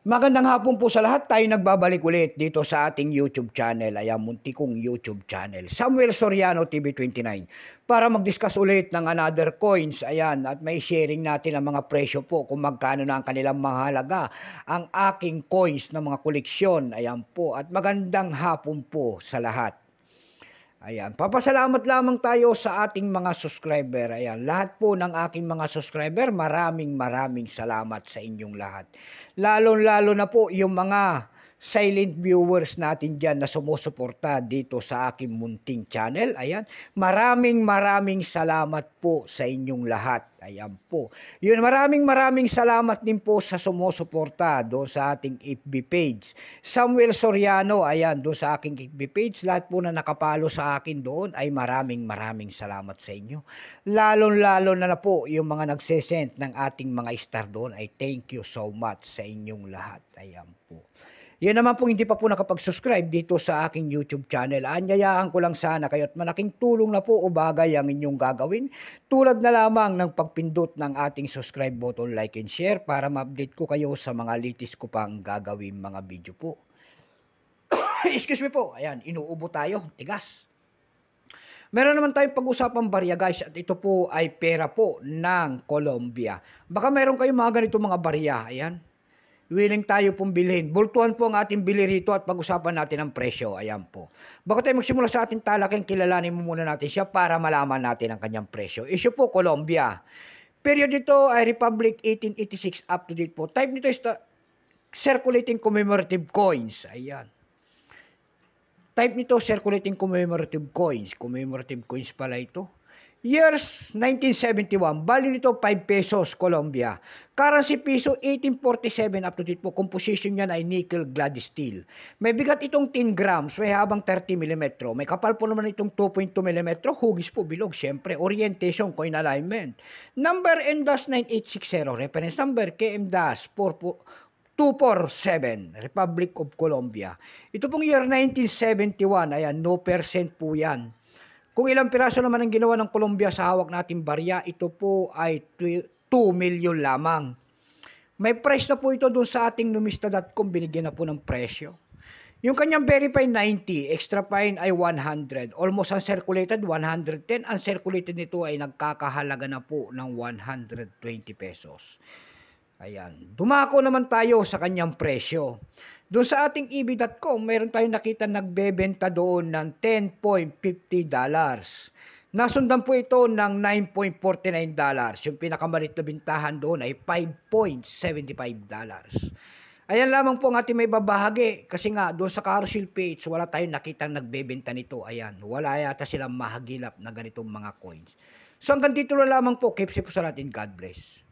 Magandang hapon po sa lahat. Tayo nagbabalik ulit dito sa ating YouTube channel. Ayan, muntikong YouTube channel. Samuel Soriano TV29. Para mag-discuss ulit ng another coins. Ayan, at may sharing natin ang mga presyo po kung magkano na ang kanilang mahalaga. Ang aking coins na mga koleksyon. Ayan po. At magandang hapon po sa lahat. Ayan, papasalamat lamang tayo sa ating mga subscriber. Ayan, lahat po ng aking mga subscriber, maraming salamat sa inyong lahat. Lalo-lalo na po yung mga silent viewers natin dyan na sumusuporta dito sa aking munting channel. Ayan, maraming salamat po sa inyong lahat. Ayan po. Yun, maraming salamat din po sa sumusuporta doon sa ating FB page. Samuel Soriano, ayan, doon sa aking FB page. Lahat po na nakapalo sa akin doon ay maraming salamat sa inyo. Lalo-lalo na po yung mga nagsesend ng ating mga star doon ay thank you so much sa inyong lahat. Ayan po. Yan naman po hindi pa po nakapag-subscribe dito sa aking YouTube channel. Anyayaan ko lang sana kayo at malaking tulong na po o bagay ang inyong gagawin. Tulad na lamang ng pagpindot ng ating subscribe button, like and share para ma-update ko kayo sa mga latest ko pang gagawin mga video po. Excuse me po. Ayan, inuubo tayo. Tigas. Meron naman tayong pag-usapang barya guys at ito po ay pera po ng Colombia. Baka meron kayong mga ganito mga barya. Ayan. Willing tayo pong bilhin. Bultuhan po ang ating bili rito at pag-usapan natin ang presyo. Ayan po. Bago tayo magsimula sa ating talakang, kilalanin mo muna natin siya para malaman natin ang kanyang presyo. Issue po, Colombia. Period dito ay Republic 1886 up to date po. Type nito is circulating commemorative coins. Ayan. Type nito circulating commemorative coins. Commemorative coins pala ito. Years 1971, value nito 5 pesos Colombia. Currency piso 1847 up to date po. Composition niyan ay nickel clad steel. May bigat itong 10 grams, may habang 30 mm. May kapal po naman itong 2.2 mm. Hugis po bilog, syempre. Orientation, coin alignment. Number N-9860. Reference number KM-247, Republic of Colombia. Ito pong year 1971, ayan, no percent po yan. Kung ilang piraso naman ang ginawa ng Colombia sa hawak nating barya, ito po ay 2 million lamang. May price na po ito doon sa ating numista.com, binigyan na po ng presyo. Yung kanyang verified 90, extra fine ay 100. Almost uncirculated, 110. Uncirculated nito ay nagkakahalaga na po ng 120 pesos. Ayan. Dumako naman tayo sa kanyang presyo. Doon sa ating eb.com, mayroon tayong nakita nagbebenta doon ng $10.50. Nasundan po ito ng $9.49. Yung pinakamalit na bintahan doon ay $5.75. Ayan lamang po ang ating may babahagi. Kasi nga, doon sa carousel page, wala tayong nakitang nagbebenta nito. Ayan, wala yata silang mahagilap na ganitong mga coins. So hanggang dito na lamang po. Keep safe po sa lahat and God bless.